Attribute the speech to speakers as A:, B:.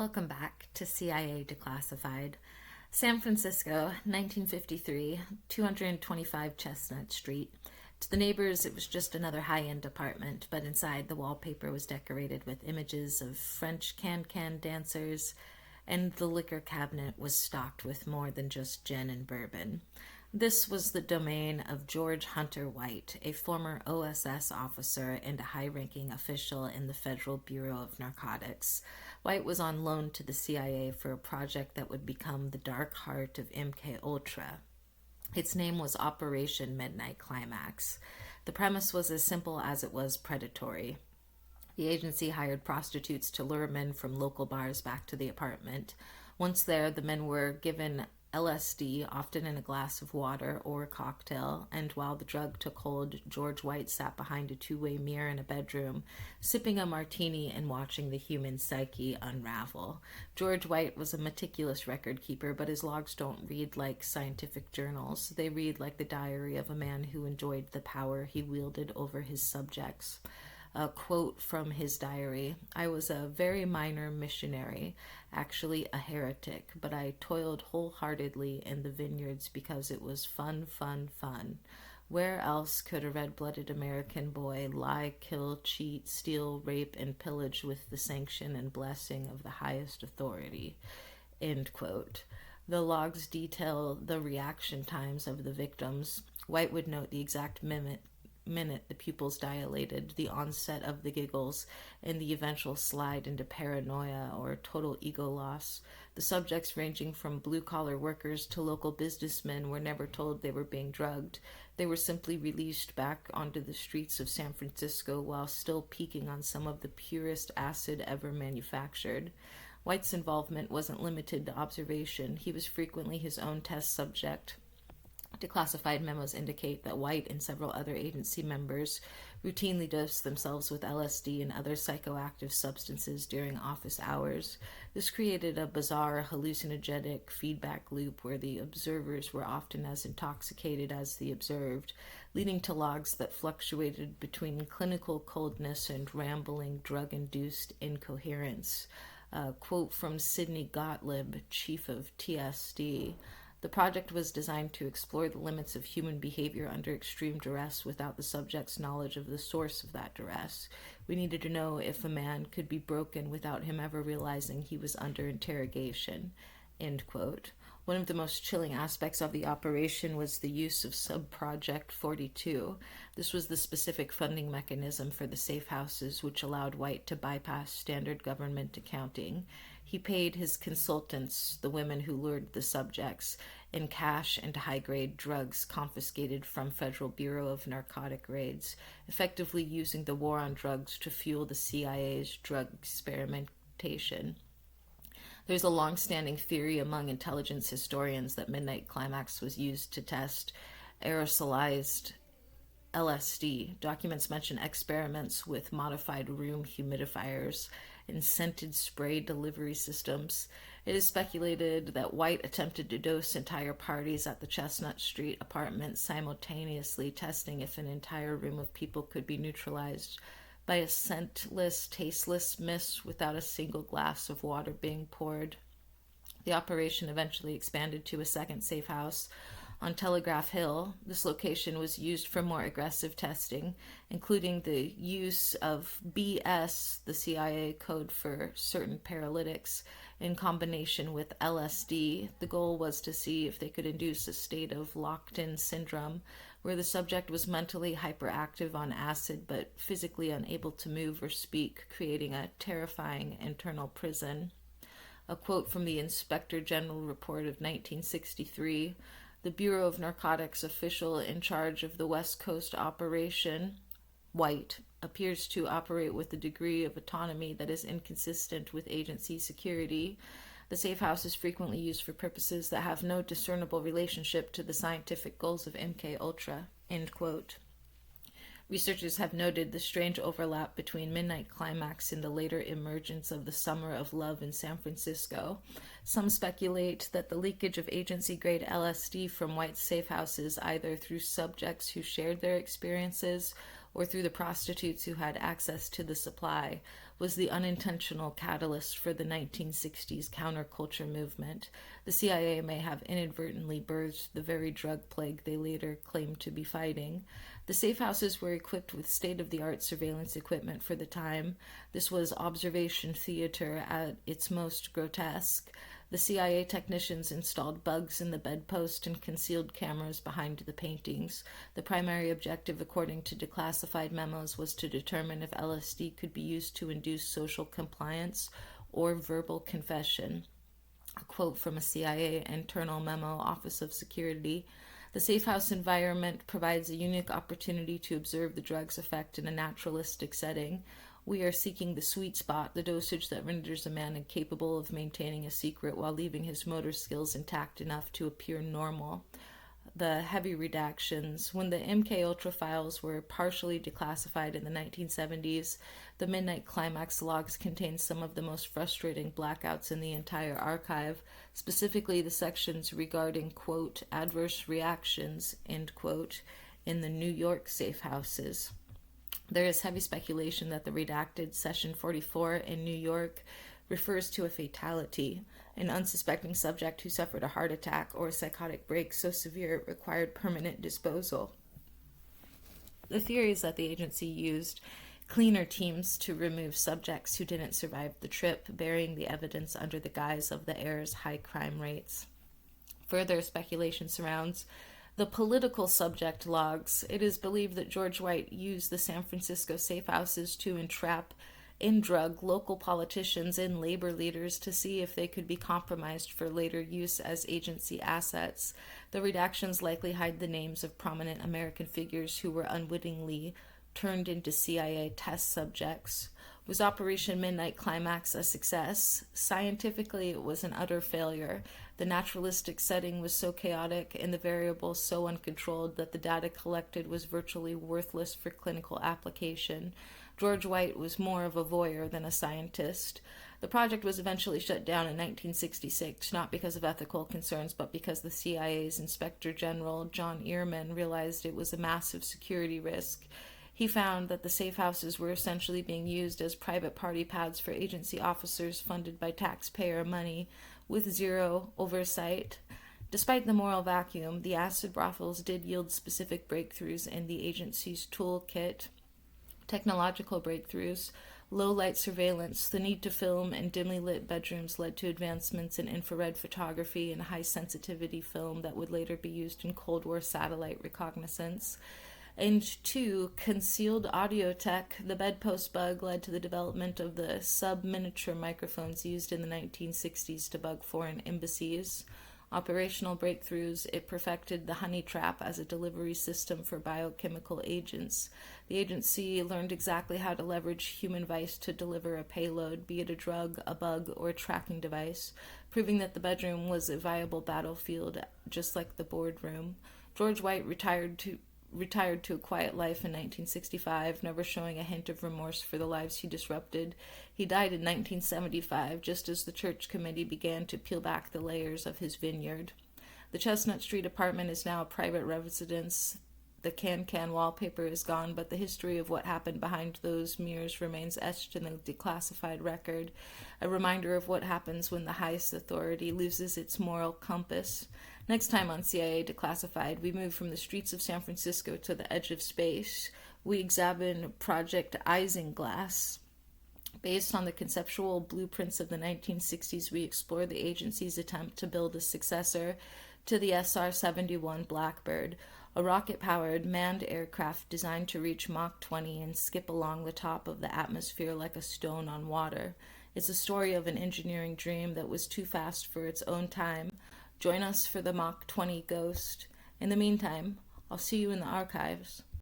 A: Welcome back to CIA Declassified. San Francisco, 1953, 225 Chestnut Street. To the neighbors, it was just another high-end apartment, but inside the wallpaper was decorated with images of French can-can dancers, and the liquor cabinet was stocked with more than just gin and bourbon. This was the domain of George Hunter White, a former OSS officer and a high-ranking official in the Federal Bureau of Narcotics. White was on loan to the CIA for a project that would become the dark heart of MK-Ultra. Its name was Operation MIDNIGHT CLIMAX. The premise was as simple as it was predatory. The agency hired prostitutes to lure men from local bars back to the apartment. Once there, the men were given LSD, often in a glass of water or a cocktail, and while the drug took hold, George White sat behind a two-way mirror in a bedroom, sipping a martini and watching the human psyche unravel. George White was a meticulous record keeper, but his logs don't read like scientific journals. They read like the diary of a man who enjoyed the power he wielded over his subjects. A quote from his diary: "I was a very minor missionary, actually a heretic, but I toiled wholeheartedly in the vineyards because it was fun, fun, fun. Where else could a red-blooded American boy lie, kill, cheat, steal, rape, and pillage with the sanction and blessing of the highest authority?" End quote. The logs detail the reaction times of the victims. White would note the exact minute the pupils dilated, the onset of the giggles, and the eventual slide into paranoia or total ego loss. The subjects, ranging from blue-collar workers to local businessmen, were never told they were being drugged. They were simply released back onto the streets of San Francisco while still peaking on some of the purest acid ever manufactured. White's involvement wasn't limited to observation. He was frequently his own test subject. Declassified memos indicate that White and several other agency members routinely dosed themselves with LSD and other psychoactive substances during office hours. This created a bizarre hallucinogenic feedback loop where the observers were often as intoxicated as the observed, leading to logs that fluctuated between clinical coldness and rambling drug-induced incoherence. A quote from Sidney Gottlieb, chief of TSD: "The project was designed to explore the limits of human behavior under extreme duress without the subject's knowledge of the source of that duress. We needed to know if a man could be broken without him ever realizing he was under interrogation." End quote. One of the most chilling aspects of the operation was the use of Sub-Project 42. This was the specific funding mechanism for the safehouses, which allowed White to bypass standard government accounting. He paid his consultants, the women who lured the subjects, in cash and high-grade drugs confiscated from Federal Bureau of Narcotic raids, effectively using the war on drugs to fuel the CIA's drug experimentation. There's a long-standing theory among intelligence historians that Midnight Climax was used to test aerosolized LSD. Documents mention experiments with modified room humidifiers and scented spray delivery systems. It is speculated that White attempted to dose entire parties at the Chestnut Street apartment, simultaneously testing if an entire room of people could be neutralized by a scentless, tasteless mist without a single glass of water being poured. The operation eventually expanded to a second safe house on Telegraph Hill. This location was used for more aggressive testing, including the use of BS, the CIA code for certain paralytics, in combination with LSD. The goal was to see if they could induce a state of locked-in syndrome, where the subject was mentally hyperactive on acid but physically unable to move or speak, creating a terrifying internal prison. A quote from the Inspector General Report of 1963: "The Bureau of Narcotics official in charge of the West Coast operation, White, appears to operate with a degree of autonomy that is inconsistent with agency security. The safe house is frequently used for purposes that have no discernible relationship to the scientific goals of MK-Ultra." End quote. Researchers have noted the strange overlap between Midnight Climax and the later emergence of the Summer of Love in San Francisco. Some speculate that the leakage of agency-grade LSD from White's safe houses, either through subjects who shared their experiences or through the prostitutes who had access to the supply, was the unintentional catalyst for the 1960s counterculture movement. The CIA may have inadvertently birthed the very drug plague they later claimed to be fighting. The safehouses were equipped with state-of-the-art surveillance equipment for the time. This was observation theater at its most grotesque. The CIA technicians installed bugs in the bedpost and concealed cameras behind the paintings. The primary objective, according to declassified memos, was to determine if LSD could be used to induce social compliance or verbal confession. A quote from a CIA internal memo, Office of Security: "The safehouse environment provides a unique opportunity to observe the drug's effect in a naturalistic setting. We are seeking the sweet spot, the dosage that renders a man incapable of maintaining a secret while leaving his motor skills intact enough to appear normal." The heavy redactions. When the MK-Ultra files were partially declassified in the 1970s, the Midnight Climax logs contained some of the most frustrating blackouts in the entire archive, specifically the sections regarding, quote, adverse reactions, end quote, in the New York safe houses. There is heavy speculation that the redacted Session 44 in New York refers to a fatality, an unsuspecting subject who suffered a heart attack or a psychotic break so severe it required permanent disposal. The theory is that the agency used cleaner teams to remove subjects who didn't survive the trip, burying the evidence under the guise of the air's high crime rates. Further speculation surrounds the political subject logs. It is believed that George White used the San Francisco safe houses to entrap and drug local politicians and labor leaders to see if they could be compromised for later use as agency assets. The redactions likely hide the names of prominent American figures who were unwittingly turned into CIA test subjects. Was Operation Midnight Climax a success? Scientifically, it was an utter failure. The naturalistic setting was so chaotic and the variables so uncontrolled that the data collected was virtually worthless for clinical application. George White was more of a voyeur than a scientist. The project was eventually shut down in 1966, not because of ethical concerns, but because the CIA's Inspector General, John Ehrman, realized it was a massive security risk. He found that the safe houses were essentially being used as private party pads for agency officers funded by taxpayer money, with zero oversight. Despite the moral vacuum, the acid brothels did yield specific breakthroughs in the agency's toolkit. Technological breakthroughs, low-light surveillance, the need to film in dimly lit bedrooms led to advancements in infrared photography and high-sensitivity film that would later be used in Cold War satellite reconnaissance. And two, concealed audio tech. The bedpost bug led to the development of the sub-miniature microphones used in the 1960s to bug foreign embassies. Operational breakthroughs, it perfected the honey trap as a delivery system for biochemical agents. The agency learned exactly how to leverage human vice to deliver a payload, be it a drug, a bug, or a tracking device, proving that the bedroom was a viable battlefield, just like the boardroom. George White retired to a quiet life in 1965, never showing a hint of remorse for the lives he disrupted. He died in 1975, just as the church committee began to peel back the layers of his vineyard. The Chestnut Street apartment is now a private residence. The can wallpaper is gone, but the history of what happened behind those mirrors remains etched in the declassified record, a reminder of what happens when the highest authority loses its moral compass. Next time on CIA Declassified, we move from the streets of San Francisco to the edge of space. We examine Project Isinglass. Based on the conceptual blueprints of the 1960s, we explore the agency's attempt to build a successor to the SR-71 Blackbird, a rocket-powered manned aircraft designed to reach Mach 20 and skip along the top of the atmosphere like a stone on water. It's a story of an engineering dream that was too fast for its own time. Join us for the Mach 20 ghost. In the meantime, I'll see you in the archives.